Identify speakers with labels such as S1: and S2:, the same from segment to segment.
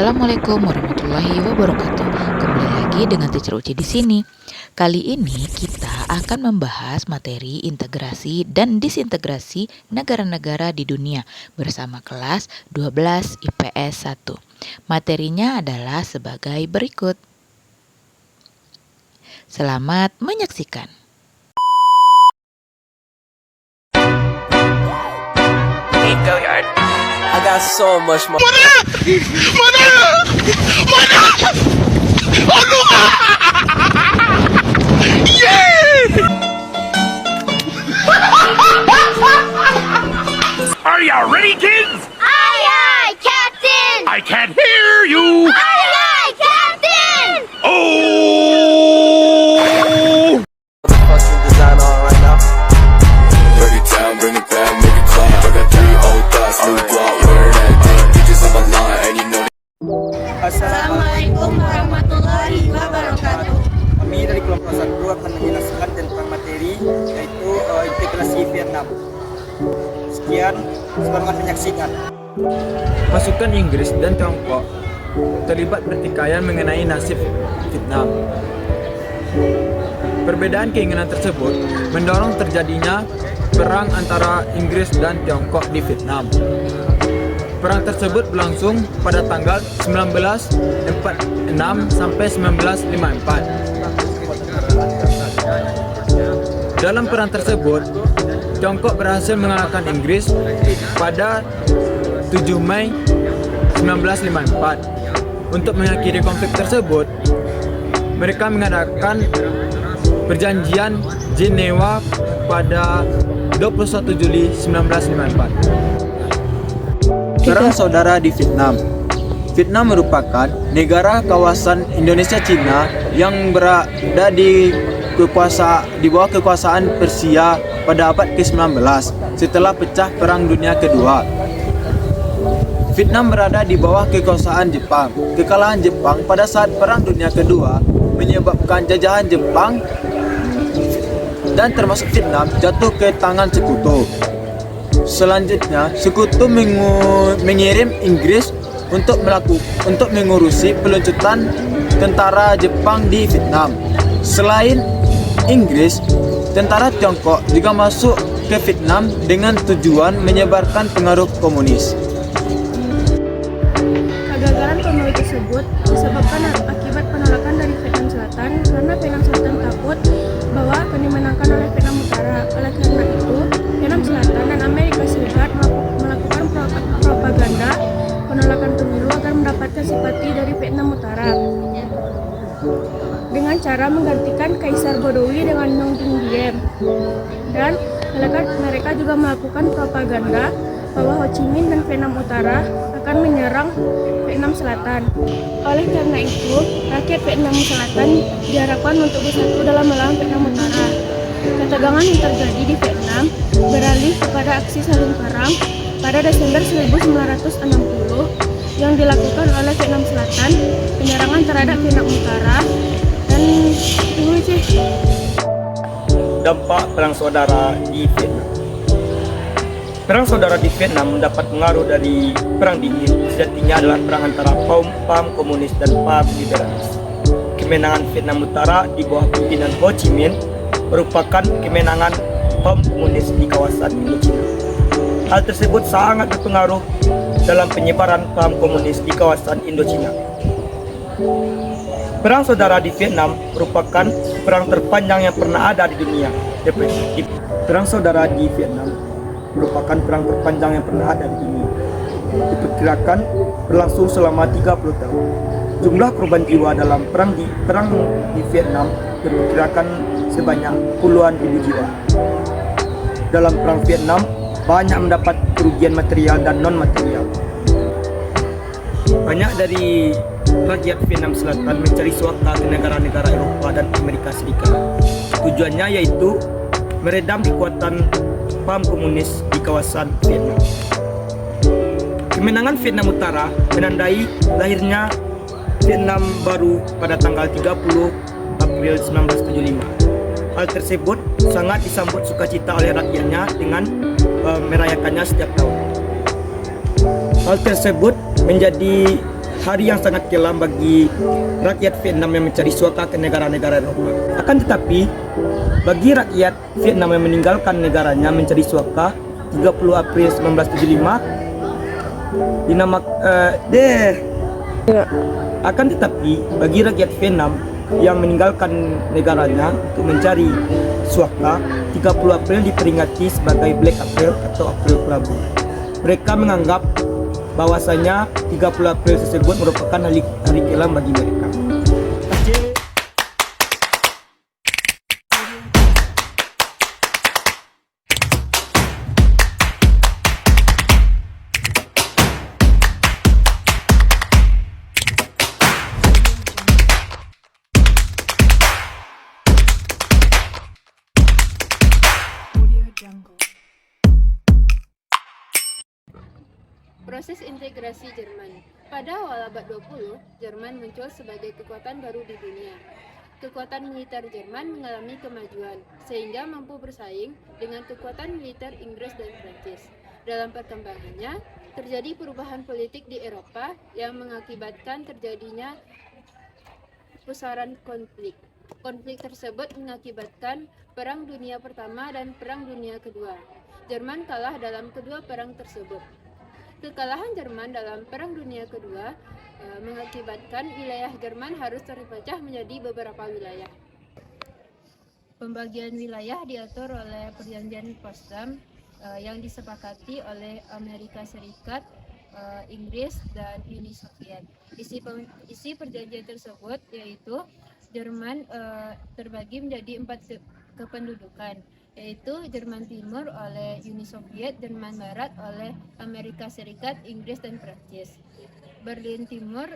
S1: Assalamualaikum warahmatullahi wabarakatuh. Kembali lagi dengan Teacher Uci di sini. Kali ini kita akan membahas materi integrasi dan disintegrasi negara-negara di dunia bersama kelas 12 IPS 1. Materinya adalah sebagai berikut. Selamat menyaksikan.
S2: I got so much more.
S3: Are you ready, kids?
S4: Aye, aye, Captain!
S3: I can't hear you.
S4: Aye, aye, Captain!
S3: Oh!
S2: Fucking design on right now.
S5: Break it down, bring it back, make it clap. I got 3 old thoughts, new block, where that thing. Bitches on my line, and you know
S4: Assalamualaikum warahmatullahi wabarakatuh.
S2: Kami dari kelompok 1 akan menjelaskan tentang materi yaitu integrasi Vietnam. Sekian, selamat menyaksikan.
S6: Pasukan Inggris dan Tiongkok terlibat pertikaian mengenai nasib Vietnam. Perbedaan keinginan tersebut mendorong terjadinya perang antara Inggris dan Tiongkok di Vietnam. Perang tersebut berlangsung pada tanggal 1946 sampai 1954. Dalam perang tersebut, Tiongkok berhasil mengalahkan Inggris pada 7 Mei 1954. Untuk mengakhiri konflik tersebut, mereka mengadakan perjanjian Jenewa pada 21 Juli 1954. Perang saudara di Vietnam. Vietnam merupakan negara kawasan Indonesia Cina yang berada di bawah kekuasaan Persia pada abad ke-19 setelah pecah Perang Dunia Kedua. Vietnam berada di bawah kekuasaan Jepang. Kekalahan Jepang pada saat Perang Dunia Kedua menyebabkan jajahan Jepang dan termasuk Vietnam jatuh ke tangan Sekutu. Selanjutnya, Sekutu mengirim Inggris untuk mengurusi peluncuran tentara Jepang di Vietnam. Selain Inggris, tentara Tiongkok juga masuk ke Vietnam dengan tujuan menyebarkan pengaruh komunis.
S7: Kegagalan pemilu tersebut disebabkan akibat penolakan dari Vietnam Selatan karena Vietnam Selatan takut bahwa akan dimenangkan oleh Vietnam Utara. Oleh karena itu, Vietnam Selatan dan Amerika Serikat melakukan propaganda penolakan pemilu agar mendapatkan simpati dari Vietnam Utara dengan cara menggantikan Kaisar Boudaoui dengan Nong Dinh Diem. Dan mereka juga melakukan propaganda bahwa Ho Chi Minh dan Vietnam Utara akan menyerang Vietnam Selatan. Oleh karena itu, rakyat Vietnam Selatan diharapkan untuk bersatu dalam melawan Vietnam Utara. Ketegangan yang terjadi di Vietnam beralih kepada aksi saling perang pada Desember 1960 yang dilakukan oleh Vietnam Selatan, penyerangan terhadap Vietnam Utara, dan
S2: Dampak perang saudara di Vietnam. Perang saudara di Vietnam mendapat pengaruh dari Perang Dingin. Sejatinya adalah perang antara paham komunis dan paham liberalis. Kemenangan Vietnam Utara di bawah pimpinan Ho Chi Minh merupakan kemenangan paham komunis di kawasan Indochina. Hal tersebut sangat berpengaruh dalam penyebaran paham komunis di kawasan Indochina. Perang saudara di Vietnam merupakan perang terpanjang yang pernah ada di dunia. Perang saudara di Vietnam merupakan perang terpanjang yang pernah ada di dunia. Diperkirakan berlangsung selama 30 tahun. Jumlah korban jiwa dalam perang di Vietnam diperkirakan sebanyak puluhan ribu jiwa. Dalam perang Vietnam banyak mendapat kerugian material dan non-material. Banyak dari rakyat Vietnam Selatan mencari suaka ke negara-negara Eropa dan Amerika Serikat. Tujuannya yaitu meredam kekuatan paham komunis di kawasan Vietnam. Kemenangan Vietnam Utara menandai lahirnya Vietnam baru pada tanggal 30 April 1975. Hal tersebut sangat disambut sukacita oleh rakyatnya dengan merayakannya setiap tahun. Hal tersebut menjadi hari yang sangat kelam bagi rakyat Vietnam yang mencari suaka ke negara-negara Eropa. Akan tetapi, bagi rakyat Vietnam yang meninggalkan negaranya mencari suaka 30 April 1975 akan tetapi bagi rakyat Vietnam yang meninggalkan negaranya untuk mencari suaka 30 April diperingati sebagai Black April atau April Kelabu. Mereka menganggap bahwasanya 30 April tersebut merupakan hari kelam bagi mereka.
S8: Proses integrasi Jerman. Pada awal abad 20, Jerman muncul sebagai kekuatan baru di dunia. Kekuatan militer Jerman mengalami kemajuan, sehingga mampu bersaing dengan kekuatan militer Inggris dan Prancis. Dalam perkembangannya, terjadi perubahan politik di Eropa yang mengakibatkan terjadinya pusaran konflik. Konflik tersebut mengakibatkan Perang Dunia Pertama dan Perang Dunia Kedua. Jerman kalah dalam kedua perang tersebut. Kekalahan Jerman dalam Perang Dunia Kedua mengakibatkan wilayah Jerman harus terpecah menjadi beberapa wilayah. Pembagian wilayah diatur oleh Perjanjian Potsdam yang disepakati oleh Amerika Serikat, Inggris, dan Uni Soviet. Isi perjanjian tersebut yaitu Jerman terbagi menjadi 4 kependudukan, yaitu Jerman Timur oleh Uni Soviet, Jerman Barat oleh Amerika Serikat, Inggris, dan Prancis. Berlin Timur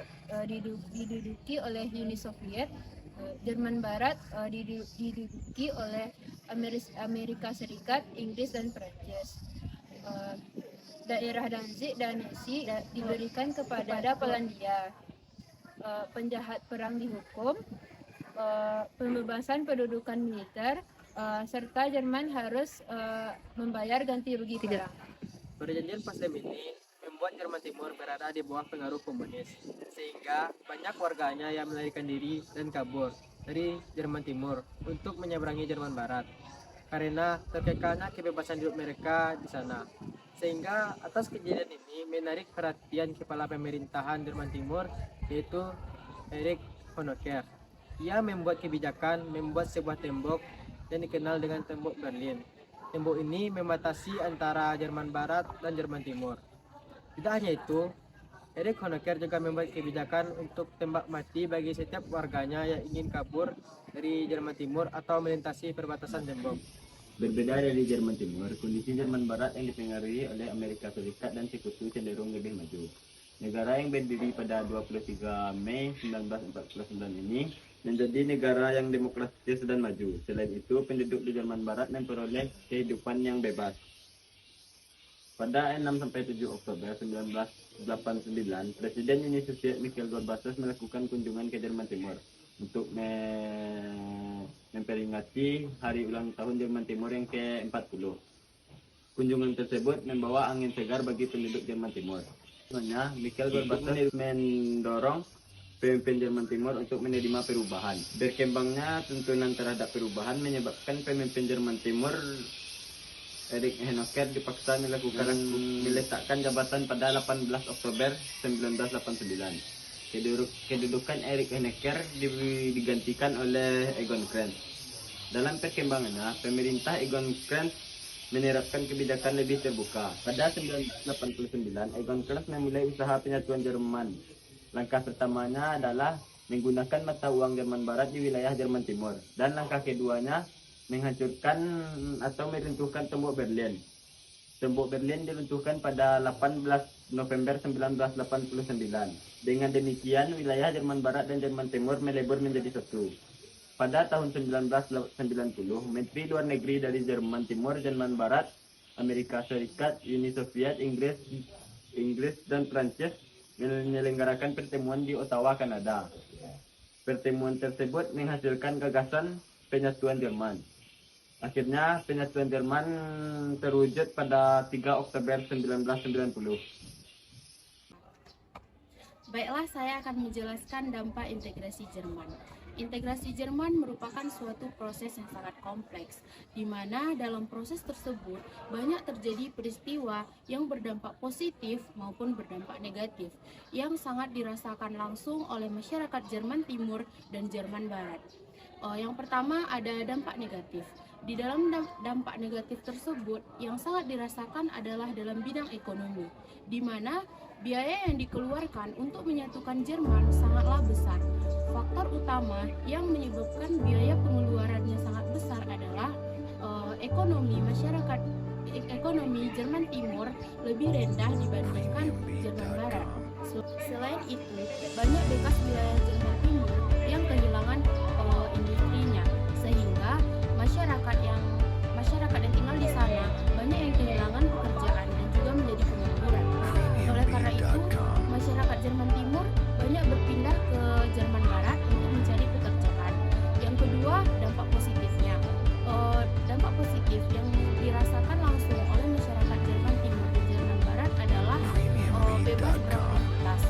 S8: diduduki oleh Uni Soviet, Jerman Barat diduduki oleh Amerika Serikat, Inggris, dan Prancis. Daerah Danzig dan Hesse diberikan kepada Polandia. Penjahat perang dihukum, pembebasan pendudukan militer, serta Jerman harus membayar ganti rugi perang.
S9: Perjanjian Potsdam ini membuat Jerman Timur berada di bawah pengaruh komunis, sehingga banyak warganya yang melarikan diri dan kabur dari Jerman Timur untuk menyeberangi Jerman Barat, karena terkekalnya kebebasan hidup mereka di sana. Sehingga atas kejadian ini menarik perhatian kepala pemerintahan Jerman Timur, yaitu Erich Honecker. Ia membuat kebijakan membuat sebuah tembok yang dikenal dengan tembok Berlin. Tembok ini membatasi antara Jerman Barat dan Jerman Timur. Tidak hanya itu, Erich Honecker juga membuat kebijakan untuk tembak mati bagi setiap warganya yang ingin kabur dari Jerman Timur atau melintasi perbatasan tembok.
S10: Berbeda dari Jerman Timur, kondisi Jerman Barat yang dipengaruhi oleh Amerika Serikat dan Sekutu cenderung lebih maju. Negara yang berdiri pada 23 Mei 1949 ini menjadi negara yang demokratis dan maju. Selain itu, penduduk di Jerman Barat memperoleh kehidupan yang bebas. Pada 6-7 Oktober 1989, Presiden Uni Soviet Mikhail Gorbachev melakukan kunjungan ke Jerman Timur untuk memperingati hari ulang tahun Jerman Timur yang ke-40. Kunjungan tersebut membawa angin segar bagi penduduk Jerman Timur. Sebenarnya, Mikhail Gorbachev mendorong pemimpin Jerman Timur untuk menerima perubahan. Berkembangnya tuntunan terhadap perubahan menyebabkan pemimpin Jerman Timur Erich Honecker dipaksa meletakkan jabatan pada 18 Oktober 1989. Kedudukan Erich Honecker digantikan oleh Egon Krenz. Dalam perkembangannya, pemerintah Egon Krenz menerapkan kebijakan lebih terbuka. Pada 1989, Egon Krenz memulai usaha penyatuan Jerman. Langkah pertamanya adalah menggunakan mata uang Jerman Barat di wilayah Jerman Timur. Dan langkah keduanya menghancurkan atau meruntuhkan tembok Berlin. Tembok Berlin diruntuhkan pada 18 November 1989. Dengan demikian, wilayah Jerman Barat dan Jerman Timur melebur menjadi satu. Pada tahun 1990, Menteri Luar Negeri dari Jerman Timur, Jerman Barat, Amerika Serikat, Uni Soviet, Inggris, dan Prancis menyelenggarakan pertemuan di Ottawa, Kanada. Pertemuan tersebut menghasilkan gagasan penyatuan Jerman. Akhirnya, penyatuan Jerman terwujud pada 3 Oktober 1990.
S8: Baiklah, saya akan menjelaskan dampak integrasi Jerman. Integrasi Jerman merupakan suatu proses yang sangat kompleks, di mana dalam proses tersebut banyak terjadi peristiwa yang berdampak positif maupun berdampak negatif, yang sangat dirasakan langsung oleh masyarakat Jerman Timur dan Jerman Barat. Yang pertama ada dampak negatif. Di dalam dampak negatif tersebut, yang sangat dirasakan adalah dalam bidang ekonomi, di mana biaya yang dikeluarkan untuk menyatukan Jerman sangatlah besar. Faktor utama yang menyebabkan biaya pengeluarannya sangat besar adalah ekonomi Jerman Timur lebih rendah dibandingkan Jerman Barat. Selain itu, banyak bekas wilayah Jerman Timur yang kehilangan industrinya, sehingga masyarakat yang tinggal di sana banyak yang kehilangan pekerjaan dan juga menjadi pengangguran. Oleh karena itu, masyarakat Jerman Timur banyak berpindah ke Jerman Barat untuk mencari pekerjaan. Yang kedua, dampak positifnya. Dampak positif yang dirasakan langsung oleh masyarakat Jerman Timur dan Jerman Barat adalah bebas beraktivitas.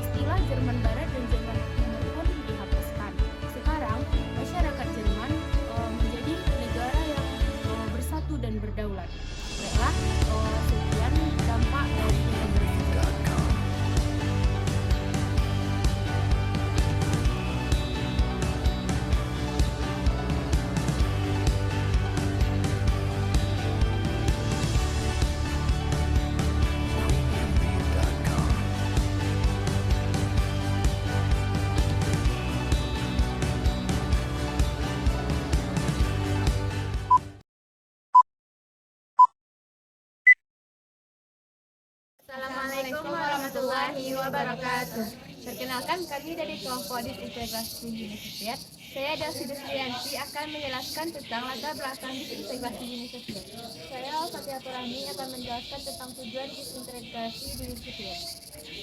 S8: Istilah Jerman Barat dan Jerman Timur pun dihapuskan. Sekarang, masyarakat Jerman menjadi negara yang bersatu dan berdaulat. Baiklah, sekian dampak dari integrasi Jerman.
S4: Assalamualaikum warahmatullahi wabarakatuh. Perkenalkan, kami dari kelompok disintegrasi Uni Soviet. Saya Delsi Desrianti akan menjelaskan tentang latar belakang disintegrasi Uni Soviet. Saya Al-Fatihah Turani akan menjelaskan tentang tujuan disintegrasi Uni Soviet.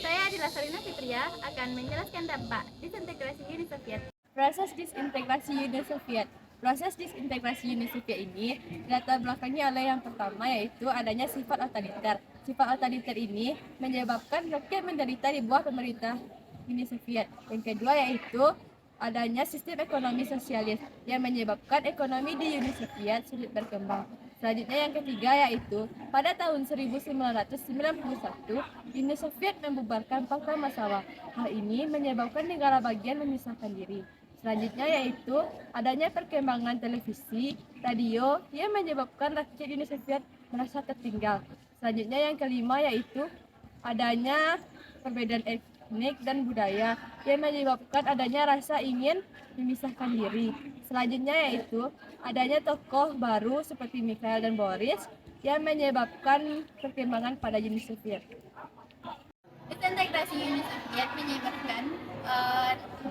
S4: Saya Adila Sarina Fitria akan menjelaskan dampak disintegrasi Uni Soviet. Proses disintegrasi Uni Soviet. Proses disintegrasi Uni Soviet ini latar belakangnya oleh yang pertama, yaitu adanya sifat otoriter. Sifat otoriter ini menyebabkan rakyat menderita di bawah pemerintah Uni Soviet. Yang kedua yaitu adanya sistem ekonomi sosialis yang menyebabkan ekonomi di Uni Soviet sulit berkembang. Selanjutnya yang ketiga yaitu pada tahun 1991 Uni Soviet membubarkan Pakta Warsawa. Hal ini menyebabkan negara bagian memisahkan diri. Selanjutnya yaitu adanya perkembangan televisi, radio yang menyebabkan rakyat Uni Soviet merasa tertinggal. Selanjutnya yang kelima yaitu adanya perbedaan etnik dan budaya yang menyebabkan adanya rasa ingin memisahkan diri. Selanjutnya yaitu adanya tokoh baru seperti Mikhail dan Boris yang menyebabkan perkembangan pada Uni Soviet. Disintegrasi Uni Soviet menyebabkan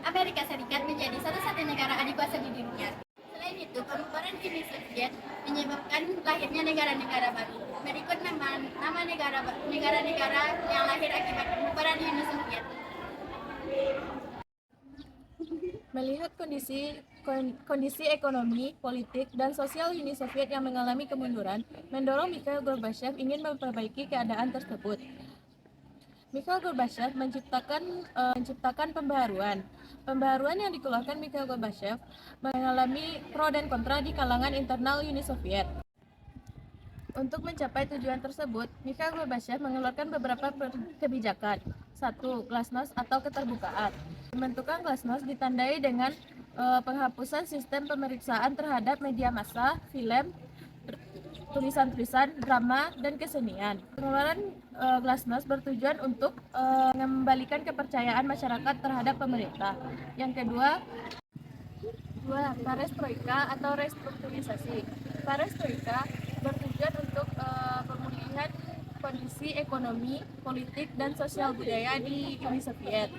S4: Amerika Serikat menjadi satu-satunya negara adikuasa di dunia. Selain itu, pembubaran Uni Soviet menyebabkan lahirnya negara-negara baru. Berikut nama negara-negara yang lahir akibat pembubaran Uni Soviet. Melihat kondisi ekonomi, politik, dan sosial Uni Soviet yang mengalami kemunduran, mendorong Mikhail Gorbachev ingin memperbaiki keadaan tersebut. Mikhail Gorbachev menciptakan pembaharuan. Pembaharuan yang dikeluarkan Mikhail Gorbachev mengalami pro dan kontra di kalangan internal Uni Soviet. Untuk mencapai tujuan tersebut, Mikhail Gorbachev mengeluarkan beberapa kebijakan. 1. Glasnost atau keterbukaan. Pembentukan Glasnost ditandai dengan penghapusan sistem pemeriksaan terhadap media massa, film, tulisan-tulisan, drama, dan kesenian. Pengeluaran Glasnost bertujuan untuk mengembalikan kepercayaan masyarakat terhadap pemerintah. Yang kedua, perestroika atau restrukturisasi. Perestroika bertujuan untuk pemulihan kondisi ekonomi, politik, dan sosial budaya di Uni Soviet.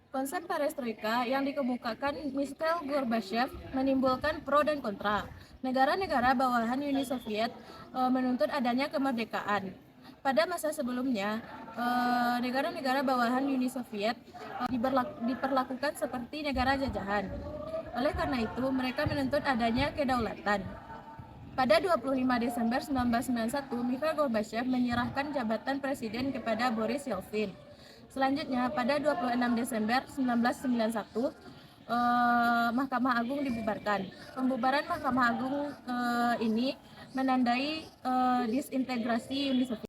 S4: Konsep perestroika yang dikemukakan Mikhail Gorbachev menimbulkan pro dan kontra. Negara-negara bawahan Uni Soviet menuntut adanya kemerdekaan. Pada masa sebelumnya, negara-negara bawahan Uni Soviet diperlakukan seperti negara jajahan. Oleh karena itu, mereka menuntut adanya kedaulatan. Pada 25 Desember 1991, Mikhail Gorbachev menyerahkan jabatan presiden kepada Boris Yeltsin.
S7: Selanjutnya, pada 26 Desember 1991, Mahkamah Agung dibubarkan. Pembubaran Mahkamah Agung ini menandai disintegrasi Uni Soviet.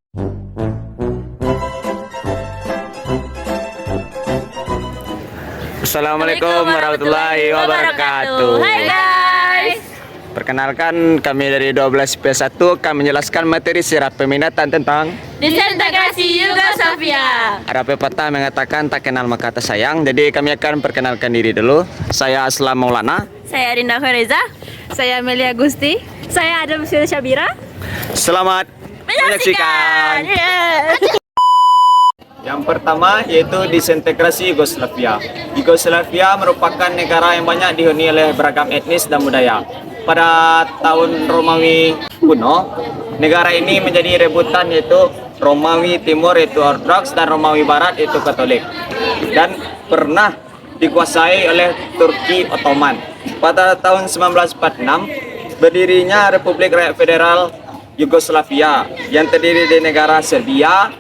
S10: Assalamualaikum warahmatullahi wabarakatuh.
S4: Hai guys.
S10: Perkenalkan, kami dari 12P1 akan menjelaskan materi sirah peminatan tentang
S4: Disintegrasi Yugoslavia.
S10: RP Patah mengatakan tak kenal maka tak sayang. Jadi kami akan perkenalkan diri dulu. Saya Aslam Maulana.
S4: Saya Rinda Fereza. Saya Amelia Gusti. Saya Adam Syabira.
S10: Selamat menyaksikan. Yang pertama yaitu disintegrasi Yugoslavia. Yugoslavia merupakan negara yang banyak dihuni oleh beragam etnis dan budaya. Pada tahun Romawi kuno, negara ini menjadi rebutan yaitu Romawi Timur yaitu Ortodoks dan Romawi Barat yaitu Katolik. Dan pernah dikuasai oleh Turki Ottoman. Pada tahun 1946, berdirinya Republik Rakyat Federal Yugoslavia yang terdiri dari negara Serbia,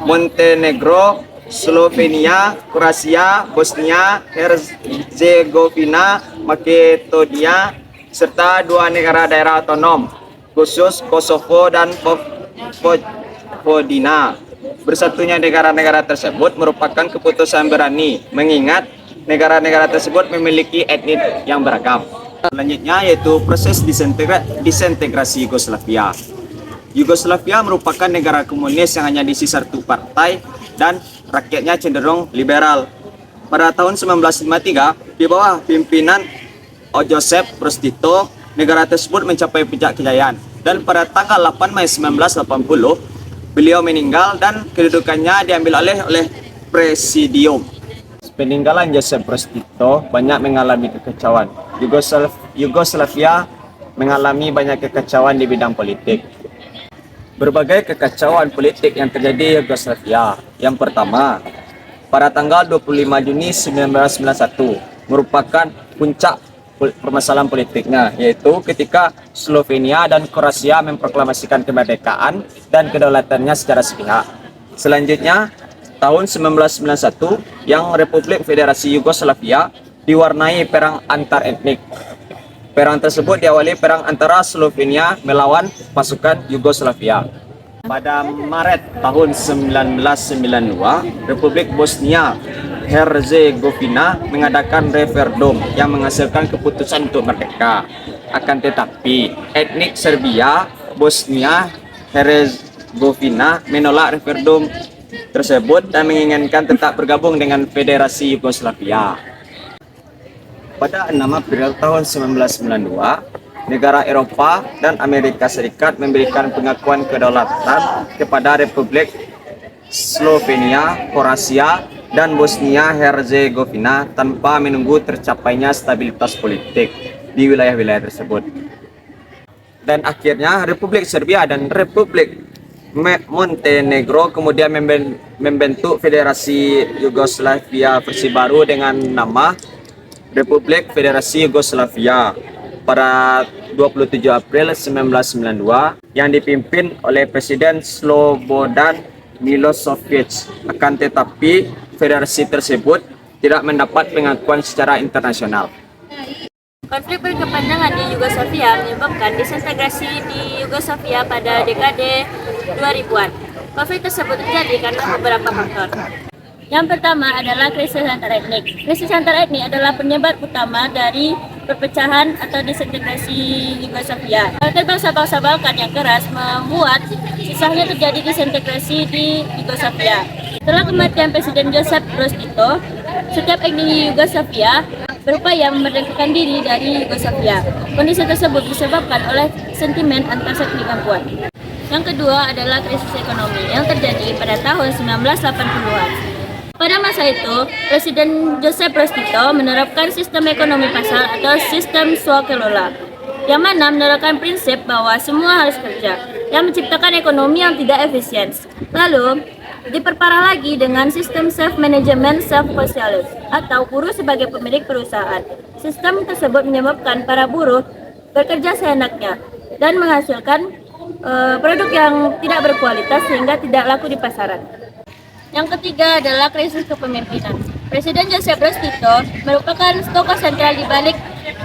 S10: Montenegro, Slovenia, Kroasia, Bosnia, Herzegovina, Makedonia, serta dua negara daerah otonom khusus Kosovo dan Vojvodina. Bersatunya negara-negara tersebut merupakan keputusan berani mengingat negara-negara tersebut memiliki etnis yang beragam. Selanjutnya yaitu proses disintegrasi Yugoslavia. Yugoslavia merupakan negara komunis yang hanya diisi satu partai dan rakyatnya cenderung liberal. Pada tahun 1953, di bawah pimpinan Joseph Broz Tito, negara tersebut mencapai puncak kejayaan. Dan pada tanggal 8 Mei 1980, beliau meninggal dan kedudukannya diambil oleh Presidium. Peninggalan Joseph Broz Tito banyak mengalami kekacauan. Yugoslavia mengalami banyak kekacauan di bidang politik. Berbagai kekacauan politik yang terjadi di Yugoslavia. Yang pertama, pada tanggal 25 Juni 1991 merupakan puncak permasalahan politiknya, yaitu ketika Slovenia dan Kroasia memproklamasikan kemerdekaan dan kedaulatannya secara sepihak. Selanjutnya, tahun 1991 yang Republik Federasi Yugoslavia diwarnai perang antar etnik. Perang tersebut diawali perang antara Slovenia melawan pasukan Yugoslavia. Pada Maret tahun 1992, Republik Bosnia Herzegovina mengadakan referendum yang menghasilkan keputusan untuk merdeka. Akan tetapi, etnik Serbia, Bosnia Herzegovina menolak referendum tersebut dan menginginkan tetap bergabung dengan Federasi Yugoslavia. Pada 6 April tahun 1992, negara Eropa dan Amerika Serikat memberikan pengakuan kedaulatan kepada Republik Slovenia, Kroasia, dan Bosnia Herzegovina tanpa menunggu tercapainya stabilitas politik di wilayah-wilayah tersebut. Dan akhirnya Republik Serbia dan Republik Montenegro kemudian membentuk Federasi Yugoslavia versi baru dengan nama Republik Federasi Yugoslavia pada 27 April 1992 yang dipimpin oleh Presiden Slobodan Milosevic. Akan tetapi federasi tersebut tidak mendapat pengakuan secara internasional.
S4: Konflik berkepanjangan di Yugoslavia menyebabkan disintegrasi di Yugoslavia pada dekade 2000-an. Konflik tersebut terjadi karena beberapa faktor. Yang pertama adalah krisis antar etnik. Krisis antar etnik adalah penyebab utama dari perpecahan atau disintegrasi Yugoslavia. Karakter bangsa-bangsa Balkan yang keras membuat susahnya terjadi disintegrasi di Yugoslavia. Setelah kematian Presiden Joseph Broz Tito, setiap etnik di Yugoslavia berupaya memerdekakan diri dari Yugoslavia. Kondisi tersebut disebabkan oleh sentimen antar etnik yang kuat. Yang kedua adalah krisis ekonomi yang terjadi pada tahun 1980-an. Pada masa itu, Presiden Joseph Broz Tito menerapkan sistem ekonomi pasar atau sistem swakelola, yang mana menerapkan prinsip bahwa semua harus kerja, yang menciptakan ekonomi yang tidak efisien. Lalu, diperparah lagi dengan sistem self-management self-socialist atau buruh sebagai pemilik perusahaan. Sistem tersebut menyebabkan para buruh bekerja seenaknya dan menghasilkan produk yang tidak berkualitas sehingga tidak laku di pasaran. Yang ketiga adalah krisis kepemimpinan. Presiden Joseph Broz Tito merupakan tokoh sentral di balik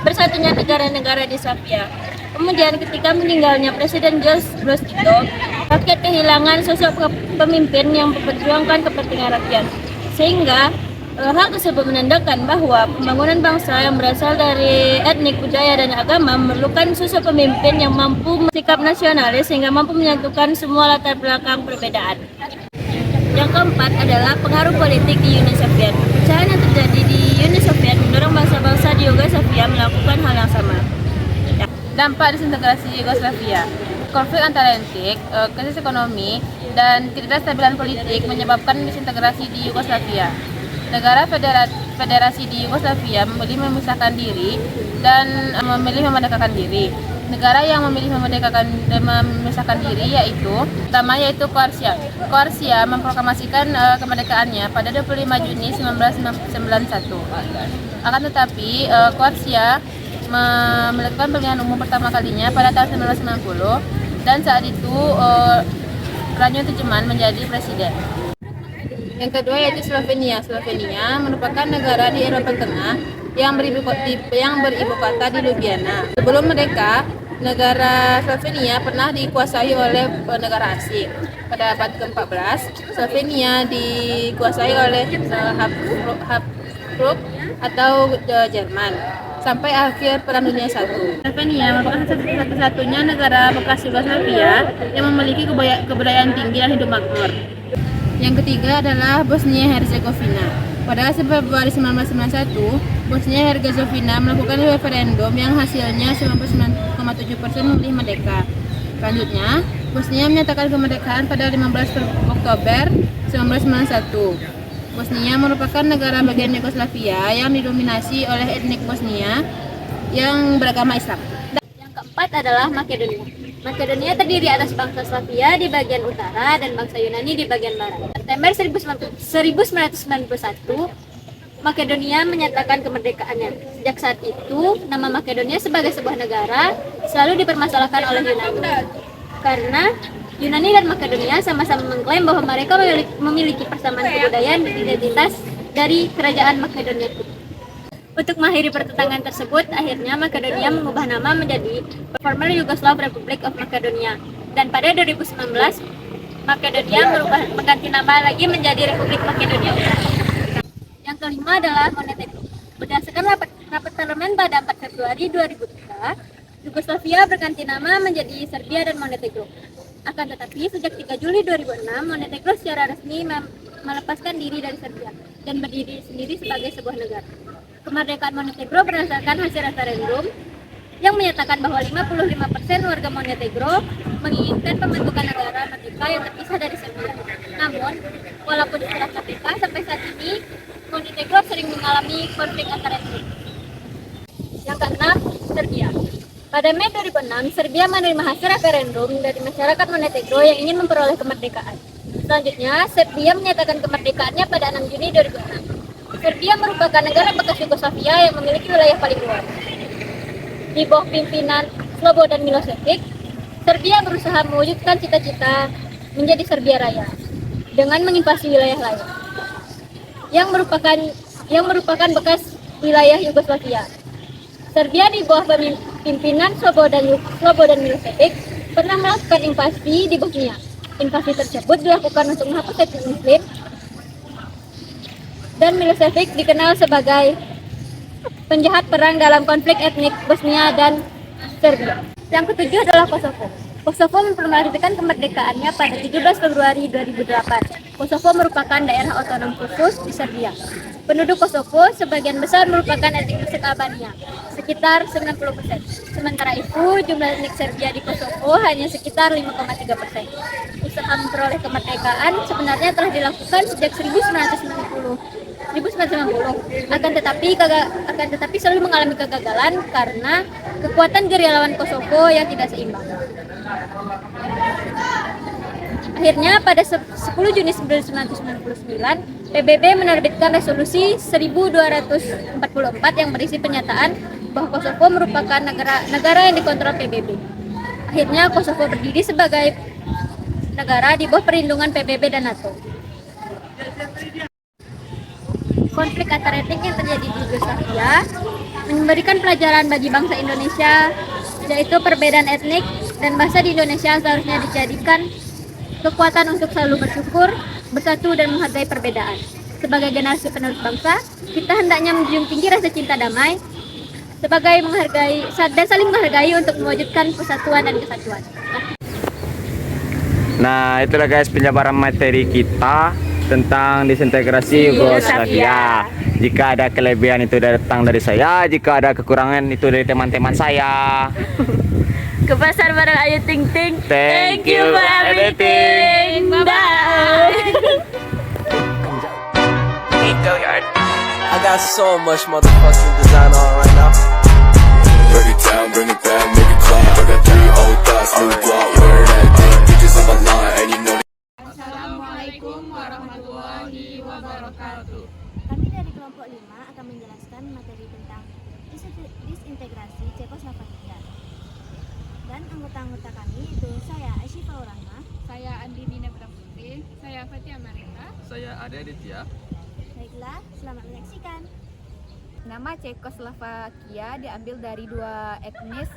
S4: bersatunya negara-negara di Slavia. Kemudian ketika meninggalnya Presiden Joseph Broz Tito, rakyat kehilangan sosok pemimpin yang memperjuangkan kepentingan rakyat. Sehingga hal tersebut menandakan bahwa pembangunan bangsa yang berasal dari etnik, budaya, dan agama memerlukan sosok pemimpin yang mampu bersikap nasionalis sehingga mampu menyatukan semua latar belakang perbedaan. Yang keempat adalah pengaruh politik di Uni Soviet. Pecahan yang terjadi di Uni Soviet mendorong bangsa-bangsa di Yugoslavia melakukan hal yang sama.
S8: Dampak disintegrasi Yugoslavia. Konflik antara etnik, krisis ekonomi, dan ketidakstabilan politik menyebabkan disintegrasi di Yugoslavia. Negara federasi di Yugoslavia memilih memisahkan diri dan memilih memerdekakan diri. Negara yang memilih memisahkan diri yaitu Kroasia. Kroasia memproklamasikan kemerdekaannya pada 25 Juni 1991. Akan tetapi Kroasia melakukan pemilihan umum pertama kalinya pada tahun 1990 dan saat itu Franjo Tuđman menjadi presiden. Yang kedua yaitu Slovenia. Slovenia merupakan negara di Eropa Tengah yang beribu kota di Ljubljana. Sebelum merdeka, negara Slovenia pernah dikuasai oleh negara asing. Pada abad ke-14, Slovenia dikuasai oleh Habsburg atau Jerman sampai akhir Perang Dunia I. Slovenia merupakan satu-satunya negara bekas Yugoslavia yang memiliki kebudayaan tinggi dan hidup makmur. Yang ketiga adalah Bosnia-Herzegovina. Pada Februari 1991, Bosnia-Herzegovina melakukan referendum yang hasilnya 99,7% memilih merdeka. Selanjutnya, Bosnia menyatakan kemerdekaan pada 15 Oktober 1991. Bosnia merupakan negara bagian Yugoslavia yang didominasi oleh etnik Bosnia yang beragama Islam. Yang keempat adalah Makedonia. Makedonia terdiri atas bangsa Slavia di bagian utara dan bangsa Yunani di bagian barat. September 1991, Makedonia menyatakan kemerdekaannya. Sejak saat itu, nama Makedonia sebagai sebuah negara selalu dipermasalahkan oleh Yunani. Karena Yunani dan Makedonia sama-sama mengklaim bahwa mereka memiliki persamaan kebudayaan dan identitas dari kerajaan Makedonia. Untuk mengakhiri pertentangan tersebut, akhirnya Makedonia mengubah nama menjadi Former Yugoslav Republic of Macedonia. Dan pada 2019, Makedonia mengganti nama lagi menjadi Republik Makedonia Utara. Yang kelima adalah Montenegro. Berdasarkan rapat parlemen pada 4 Februari 2003, Yugoslavia berganti nama menjadi Serbia dan Montenegro. Akan tetapi, sejak 3 Juli 2006, Montenegro secara resmi melepaskan diri dari Serbia dan berdiri sendiri sebagai sebuah negara. Kemerdekaan Montenegro berdasarkan hasil referendum yang menyatakan bahwa 55% warga Montenegro menginginkan pembentukan negara merdeka yang terpisah dari Serbia. Namun, walaupun setelah merdeka sampai saat ini, Montenegro sering mengalami konflik antar etnik. Yang keenam, Serbia. Pada Mei 2006, Serbia menerima hasil referendum dari masyarakat Montenegro yang ingin memperoleh kemerdekaan. Selanjutnya, Serbia menyatakan kemerdekaannya pada 6 Juni 2006. Serbia merupakan negara bekas Yugoslavia yang memiliki wilayah paling luas. Di bawah pimpinan Slobodan Milosevic, Serbia berusaha mewujudkan cita-cita menjadi Serbia Raya dengan menginvasi wilayah lain yang merupakan bekas wilayah Yugoslavia. Serbia di bawah pimpinan Slobodan Milosevic pernah melakukan invasi di Bosnia. Invasi tersebut dilakukan untuk menghapus etnis Muslim, dan Milosevic dikenal sebagai penjahat perang dalam konflik etnik Bosnia dan Serbia. Yang ketujuh adalah Kosovo. Kosovo memproklamasikan kemerdekaannya pada 17 Februari 2008. Kosovo merupakan daerah otonom khusus di Serbia. Penduduk Kosovo sebagian besar merupakan etnis Albania, sekitar 90%. Sementara itu, jumlah etnik Serbia di Kosovo hanya sekitar 5,3%. Usaha memperoleh kemerdekaan sebenarnya telah dilakukan sejak 1990. Akan tetapi selalu mengalami kegagalan karena kekuatan gerilyawan Kosovo yang tidak seimbang. Akhirnya pada 10 Juni 1999, PBB menerbitkan resolusi 1244 yang berisi pernyataan bahwa Kosovo merupakan negara yang dikontrol PBB. Akhirnya Kosovo berdiri sebagai negara di bawah perlindungan PBB dan NATO.
S4: konflik antar etnik yang terjadi di Yugoslavia, memberikan pelajaran bagi bangsa Indonesia, yaitu perbedaan etnik dan bahasa di Indonesia seharusnya dijadikan kekuatan untuk selalu bersyukur, bersatu dan menghargai perbedaan. Sebagai generasi penerus bangsa, kita hendaknya menjunjung tinggi rasa cinta damai, sebagai menghargai dan saling menghargai untuk mewujudkan persatuan dan kesatuan.
S10: Nah, itulah guys penjabaran materi kita tentang disintegrasi Yugoslavia. Jika ada kelebihan itu datang dari saya, jika ada kekurangan itu dari teman-teman saya.
S4: Ke pasar bareng Ayu Ting Ting.
S10: Thank you for everything.
S4: Bye.
S11: I got so much motherfucking design on right now.
S5: Break it down, bring it back, make it clap. I got 3 old thoughts, new guap, where that thing. Bitches on my line, and you know.
S4: Assalamualaikum warahmatullahi wabarakatuh.
S12: Kami dari kelompok 5 akan menjelaskan materi tentang disintegrasi Cekoslovakia. Dan anggota-anggota kami itu saya Asyifa Urahma,
S8: Saya Andini Nebra Putri, saya Fatia Marita,
S9: Saya Ade Aditya.
S12: Baiklah, selamat menyaksikan.
S4: Nama Cekoslovakia diambil dari dua etnis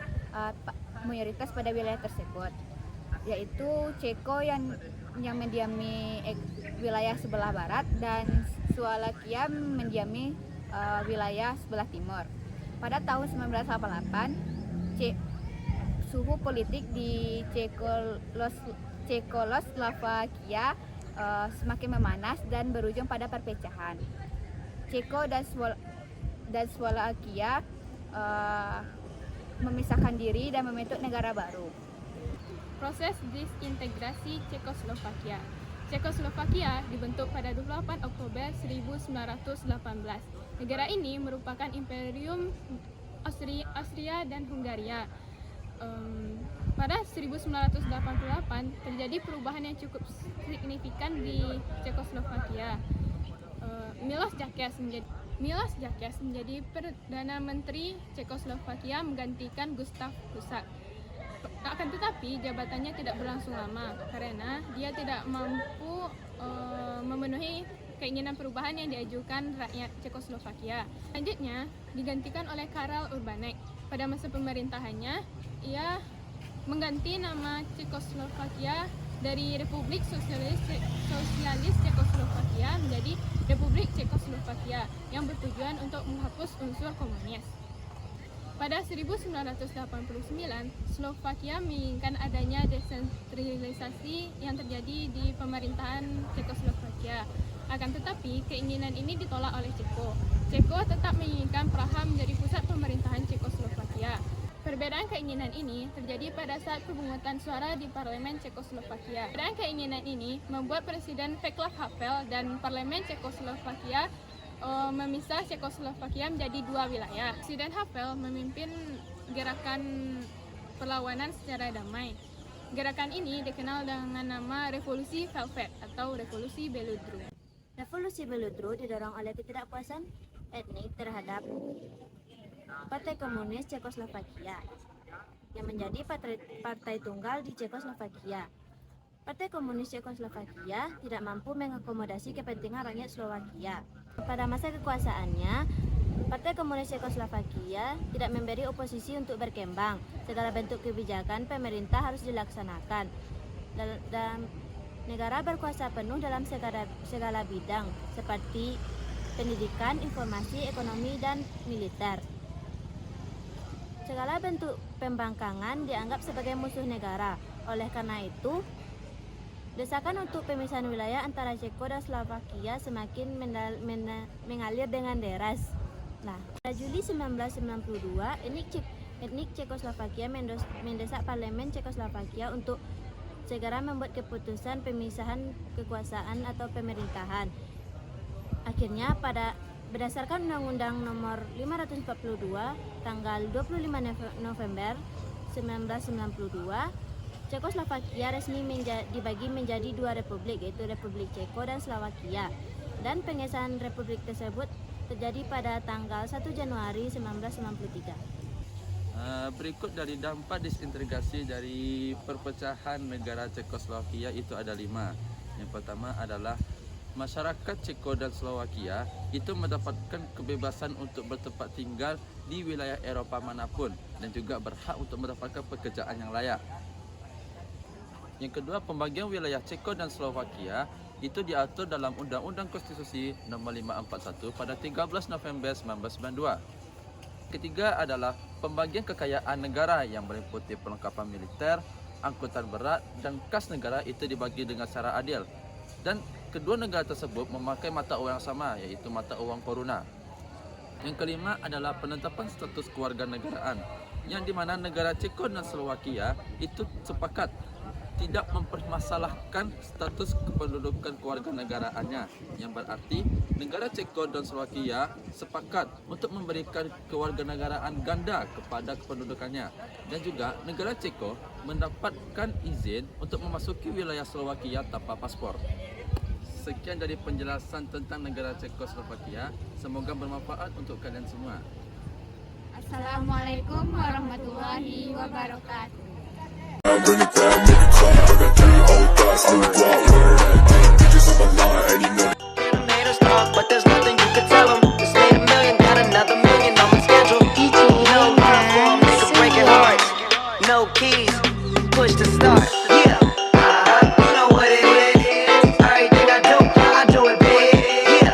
S4: mayoritas pada wilayah tersebut, yaitu Ceko yang mendiami wilayah sebelah barat dan Slovakia mendiami wilayah sebelah timur. Pada tahun 1988, suhu politik di Cekoslovakia semakin memanas dan berujung pada perpecahan. Ceko dan Slovakia memisahkan diri dan membentuk negara baru.
S8: proses disintegrasi Cekoslovakia. Cekoslovakia dibentuk pada 28 Oktober 1918. Negara ini merupakan imperium Austria dan Hungaria. Pada 1988 terjadi perubahan yang cukup signifikan di Cekoslovakia. Miloš Jakeš menjadi Perdana Menteri Cekoslovakia menggantikan Gustav Husak. Akan tetapi jabatannya tidak berlangsung lama karena dia tidak mampu memenuhi keinginan perubahan yang diajukan rakyat Cekoslovakia. Selanjutnya digantikan oleh Karel Urbanek. Pada masa pemerintahannya, ia mengganti nama Cekoslovakia dari Republik Sosialis Cekoslovakia menjadi Republik Cekoslovakia yang bertujuan untuk menghapus unsur komunis. Pada 1989, Slovakia menginginkan adanya desentralisasi yang terjadi di pemerintahan Cekoslovakia. Akan tetapi, keinginan ini ditolak oleh Ceko. Ceko tetap menginginkan Praha menjadi pusat pemerintahan Cekoslovakia. Perbedaan keinginan ini terjadi pada saat pemungutan suara di Parlemen Cekoslovakia. Perbedaan keinginan ini membuat Presiden Václav Havel dan Parlemen Cekoslovakia memisah Cekoslovakia menjadi dua wilayah. Presiden Havel memimpin gerakan perlawanan secara damai. Gerakan ini dikenal dengan nama Revolusi Velvet atau Revolusi Beludru.
S12: Revolusi Beludru didorong oleh ketidakpuasan etnik terhadap Partai Komunis Cekoslovakia yang menjadi partai tunggal di Cekoslovakia. Partai Komunis Cekoslovakia tidak mampu mengakomodasi kepentingan rakyat Slovakia. Pada masa kekuasaannya, Partai Komunis Cekoslovakia tidak memberi oposisi untuk berkembang. Segala bentuk kebijakan pemerintah harus dilaksanakan. Dan negara berkuasa penuh dalam segala bidang seperti pendidikan, informasi, ekonomi, dan militer. Segala bentuk pembangkangan dianggap sebagai musuh negara. Oleh karena itu, desakan untuk pemisahan wilayah antara Ceko dan Slovakia semakin mengalir dengan deras. Nah, pada Juli 1992, etnik Cekoslovakia mendesak Parlemen Cekoslovakia untuk segera membuat keputusan pemisahan kekuasaan atau pemerintahan. Akhirnya, berdasarkan Undang-Undang Nomor 542 tanggal 25 November 1992, Cekoslovakia resmi dibagi menjadi dua republik, yaitu Republik Ceko dan Slovakia. Dan pengesahan republik tersebut terjadi pada tanggal 1 Januari 1993.
S13: Berikut dari dampak disintegrasi dari perpecahan negara Cekoslovakia itu ada 5. Yang pertama adalah masyarakat Ceko dan Slovakia itu mendapatkan kebebasan untuk bertempat tinggal di wilayah Eropah manapun dan juga berhak untuk mendapatkan pekerjaan yang layak. Yang kedua, pembagian wilayah Ceko dan Slovakia itu diatur dalam Undang-Undang Konstitusi Nomor 541 pada 13 November 1992. Ketiga adalah pembagian kekayaan negara yang meliputi perlengkapan militer, angkutan berat, dan kas negara itu dibagi dengan secara adil. Dan kedua negara tersebut memakai mata uang yang sama, yaitu mata uang koruna. Yang kelima adalah penetapan status kewarganegaraan, yang di mana negara Ceko dan Slovakia itu sepakat tidak mempermasalahkan status kependudukan kewarganegaraannya, yang berarti negara Ceko dan Slovakia sepakat untuk memberikan kewarganegaraan ganda kepada kependudukannya, dan juga negara Ceko mendapatkan izin untuk memasuki wilayah Slovakia tanpa paspor. Sekian dari penjelasan tentang negara Cekoslovakia. Semoga bermanfaat untuk kalian semua.
S4: Assalamualaikum warahmatullahi wabarakatuh.
S5: Bring it down, make it clap. I got 3 old thoughts, new block, word that thing. Bitches on my line, and you know
S11: Haters talk, but there's nothing you can tell them. Just made $1 million, got another $1 million on my schedule. No platform, nigga breaking hearts. No keys, push to start. Yeah, you know what it is. Everything I do it big. Yeah,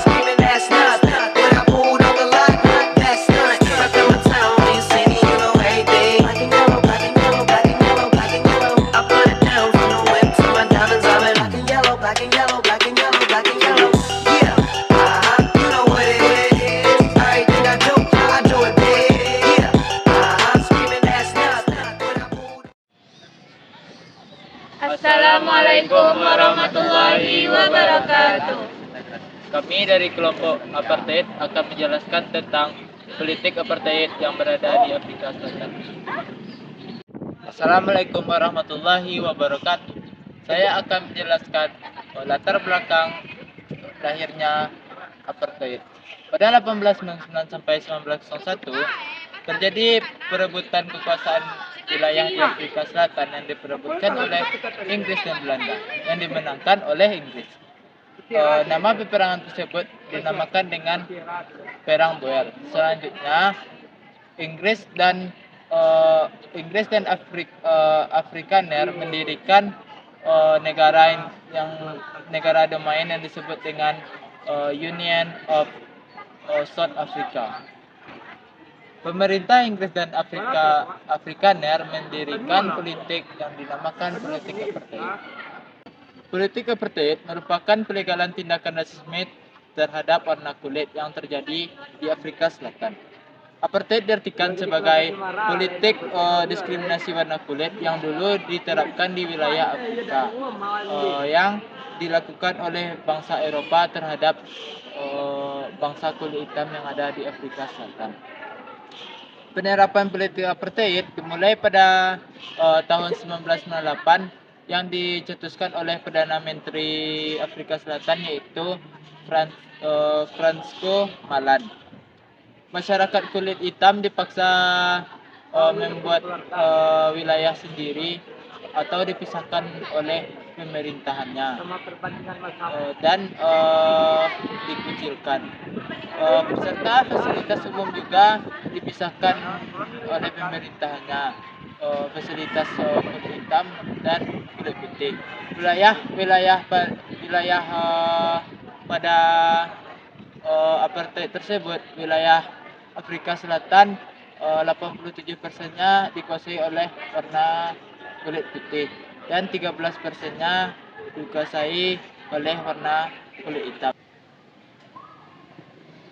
S11: screaming that's nothing. When I pulled on the lot, that's nothing. Stuck in my town, you see me, you know everything. Black and yellow, black and yellow, black and yellow, black and yellow. I put it down from the whip to my diamonds. I'm in black and yellow, black and yellow, black and yellow, black and yellow. Yeah, you know what it is. Everything I do it big. Yeah, screaming that's nothing. When I pulled.
S14: Assalamualaikum warahmatullahi wabarakatuh. Kami dari kelompok apartheid akan menjelaskan tentang politik apartheid yang berada di Afrika Selatan. Assalamualaikum warahmatullahi wabarakatuh. Saya akan menjelaskan latar belakang lahirnya apartheid. Pada 1899 sampai 1901 terjadi perebutan kekuasaan wilayah di Afrika Selatan yang diperebutkan oleh Inggris dan Belanda, yang dimenangkan oleh Inggris. Nama peperangan tersebut dinamakan dengan Perang Boer. Selanjutnya Inggris dan Afrikaner mendirikan negara domain yang disebut dengan Union of South Africa. Pemerintah Inggris dan Afrikaner mendirikan politik yang dinamakan politik apartheid. Politik apartheid merupakan pelegalan tindakan rasisme terhadap warna kulit yang terjadi di Afrika Selatan. Apartheid diartikan sebagai politik diskriminasi warna kulit yang dulu diterapkan di wilayah Afrika, yang dilakukan oleh bangsa Eropa terhadap bangsa kulit hitam yang ada di Afrika Selatan. Penerapan politik apartheid dimulai pada tahun 1998 yang dicetuskan oleh Perdana Menteri Afrika Selatan, yaitu Francisco Malan. Masyarakat kulit hitam dipaksa membuat wilayah sendiri atau dipisahkan oleh pemerintahannya dan dikucilkan. Serta fasilitas umum juga dipisahkan oleh pemerintahannya, fasilitas kulit hitam dan kulit putih. Wilayah pada apartheid tersebut, wilayah Afrika Selatan 87%-nya dikuasai oleh warna kulit putih dan 13%-nya dikuasai oleh warna kulit hitam.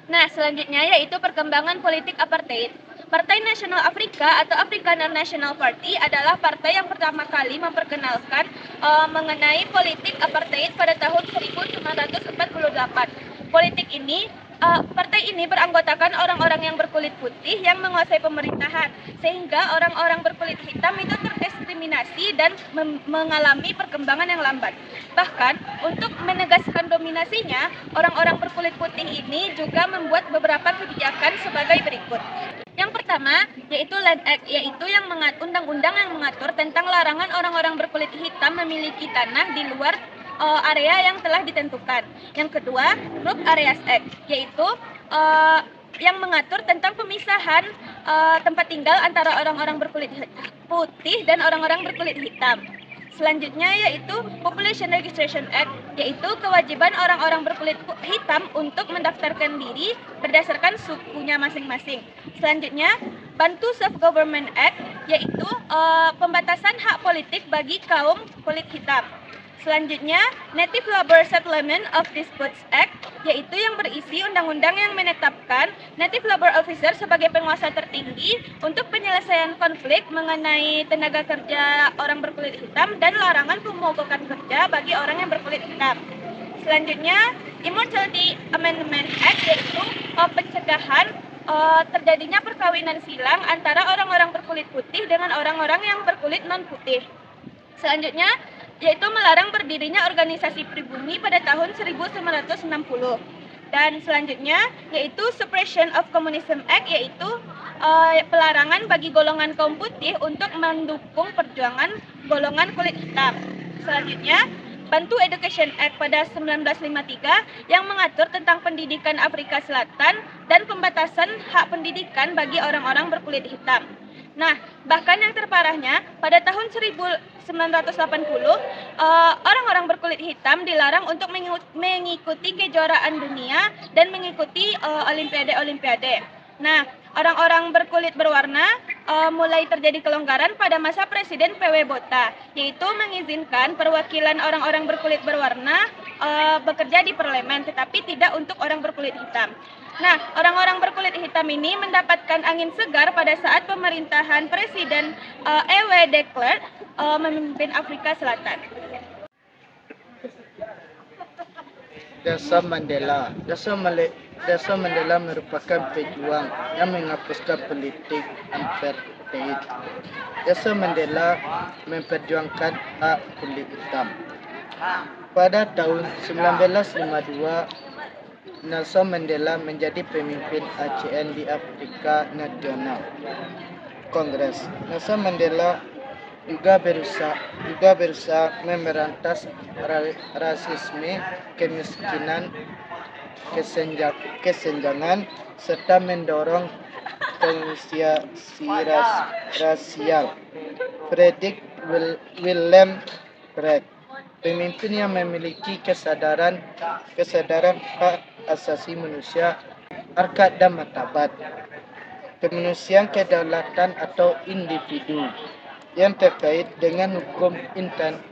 S4: Nah, selanjutnya yaitu perkembangan politik apartheid. Partai Nasional Afrika atau Afrikaner National Party adalah partai yang pertama kali memperkenalkan mengenai politik apartheid pada tahun 1948. Partai ini beranggotakan orang-orang yang berkulit putih yang menguasai pemerintahan, sehingga orang-orang berkulit hitam itu terdiskriminasi dan mengalami perkembangan yang lambat. Bahkan, untuk menegaskan dominasinya, orang-orang berkulit putih ini juga membuat beberapa kebijakan sebagai berikut. Yang pertama, yaitu Land Act, yaitu undang-undang yang mengatur tentang larangan orang-orang berkulit hitam memiliki tanah di luar
S7: area yang telah ditentukan. Yang kedua, Group Areas Act, yaitu yang mengatur tentang pemisahan tempat tinggal antara orang-orang berkulit putih dan orang-orang berkulit hitam. Selanjutnya yaitu Population Registration Act, yaitu kewajiban orang-orang berkulit hitam untuk mendaftarkan diri berdasarkan sukunya masing-masing. Selanjutnya, Bantu Self-Government Act, yaitu pembatasan hak politik bagi kaum kulit hitam. Selanjutnya, Native Labor Settlement of Disputes Act, yaitu yang berisi undang-undang yang menetapkan Native Labor Officer sebagai penguasa tertinggi untuk penyelesaian konflik mengenai tenaga kerja orang berkulit hitam dan larangan pemogokan kerja bagi orang yang berkulit hitam. Selanjutnya, Immortality Amendment Act, yaitu pencegahan terjadinya perkawinan silang antara orang-orang berkulit putih dengan orang-orang yang berkulit non-putih. Selanjutnya, yaitu melarang berdirinya organisasi pribumi pada tahun 1960. Dan selanjutnya, yaitu Suppression of Communism Act, yaitu pelarangan bagi golongan kaum putih untuk mendukung perjuangan golongan kulit hitam. Selanjutnya, Bantu Education Act pada 1953 yang mengatur tentang pendidikan Afrika Selatan dan pembatasan hak pendidikan bagi orang-orang berkulit hitam. Nah, bahkan yang terparahnya, pada tahun 1980, orang-orang berkulit hitam dilarang untuk mengikuti kejuaraan dunia dan mengikuti olimpiade-olimpiade. Nah, orang-orang berkulit berwarna mulai terjadi kelonggaran pada masa Presiden P.W. Botha, yaitu mengizinkan perwakilan orang-orang berkulit berwarna bekerja di parlemen, tetapi tidak untuk orang berkulit hitam. Nah, orang-orang berkulit hitam ini mendapatkan angin segar pada saat pemerintahan Presiden E.W. de Klerk memimpin Afrika Selatan.
S15: Nelson Mandela. Nelson Mandela merupakan pejuang yang menghapuskan politik apartheid. Nelson Mandela memperjuangkan hak kulit hitam. Pada tahun 1952, Nelson Mandela menjadi pemimpin ASEAN di Afrika Nasional Kongres. Nelson Mandela juga berusaha memberantas rasisme, kemiskinan, kesenjangan, serta mendorong konsistensi rasial. Frederick Willem Bragg, pemimpin yang memiliki kesadaran hak asasi manusia, harkat dan martabat, kemanusiaan, kedaulatan atau individu yang terkait dengan hukum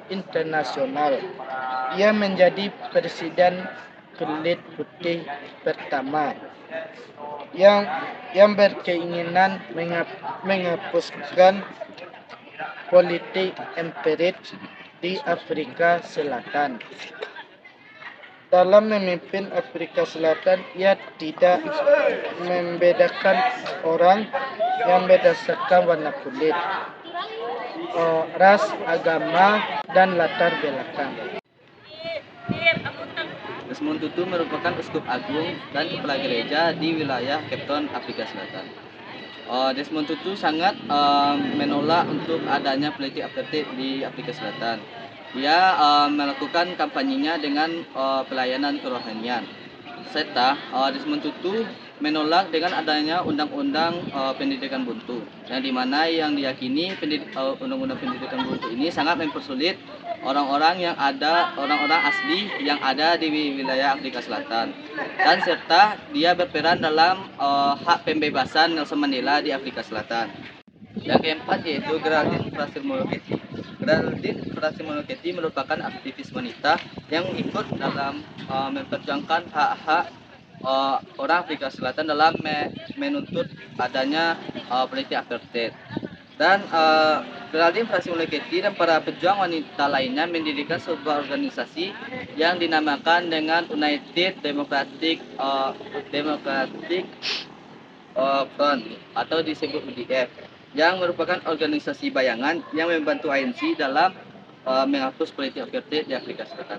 S15: internasional. Ia menjadi presiden kulit putih pertama yang berkeinginan menghapuskan politik apartheid di Afrika Selatan. Dalam memimpin Afrika Selatan, ia tidak membedakan orang yang berdasarkan warna kulit, ras, agama, dan latar belakang.
S16: Desmond Tutu merupakan uskup agung dan kepala gereja di wilayah Cape Town, Afrika Selatan. Desmond Tutu sangat menolak untuk adanya politik apartheid di Afrika Selatan. Dia melakukan kampanyenya dengan pelayanan kerohanian. Serta Desmond Tutu menolak dengan adanya undang-undang pendidikan buntu, yang dimana yang diyakini undang-undang pendidikan buntu ini sangat mempersulit orang-orang asli yang ada di wilayah Afrika Selatan, dan serta dia berperan dalam hak pembebasan Nelson Mandela di Afrika Selatan. Yang keempat yaitu Geraldine Fraser Moleketi. Geraldine Fraser Moleketi merupakan aktivis wanita yang ikut dalam memperjuangkan hak-hak orang Afrika Selatan dalam menuntut adanya politik apartheid. Dan Geraldine Fraser Moleketi dan para pejuang wanita lainnya mendirikan sebuah organisasi yang dinamakan dengan United Democratic Front atau disebut UDF, yang merupakan organisasi bayangan yang membantu ANC dalam menghapus politik apartheid di Afrika Selatan.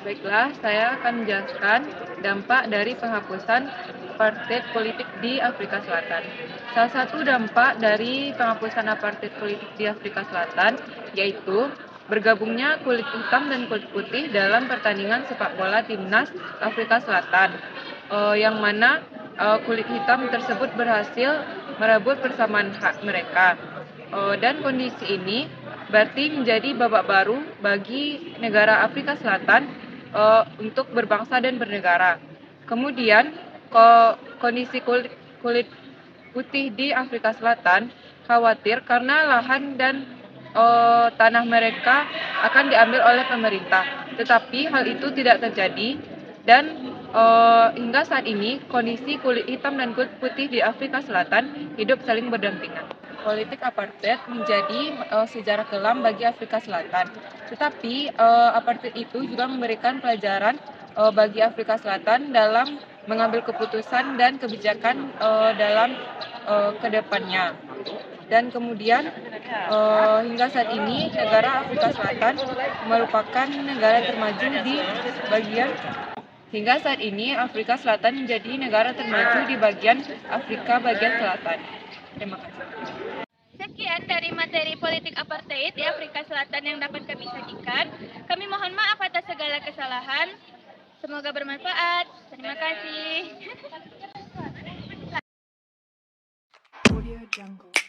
S17: Baiklah, saya akan menjelaskan dampak dari penghapusan apartheid politik di Afrika Selatan. Salah satu dampak dari penghapusan apartheid politik di Afrika Selatan yaitu bergabungnya kulit hitam dan kulit putih dalam pertandingan sepak bola timnas Afrika Selatan, yang mana kulit hitam tersebut berhasil merebut persamaan hak mereka. Dan kondisi ini berarti menjadi babak baru bagi negara Afrika Selatan untuk berbangsa dan bernegara. Kemudian kondisi kulit putih di Afrika Selatan khawatir karena lahan dan tanah mereka akan diambil oleh pemerintah. Tetapi hal itu tidak terjadi dan hingga saat ini kondisi kulit hitam dan kulit putih di Afrika Selatan hidup saling berdampingan. Politik apartheid menjadi sejarah kelam bagi Afrika Selatan. Tetapi apartheid itu juga memberikan pelajaran bagi Afrika Selatan dalam mengambil keputusan dan kebijakan dalam kedepannya. Dan kemudian hingga saat ini negara Afrika Selatan merupakan negara termaju di bagian Afrika Selatan menjadi negara termaju di bagian Afrika bagian selatan. Terima kasih.
S4: Sekian dari materi politik apartheid di Afrika Selatan yang dapat kami sajikan. Kami mohon maaf atas segala kesalahan. Semoga bermanfaat. Terima kasih.
S18: Audio Jungle.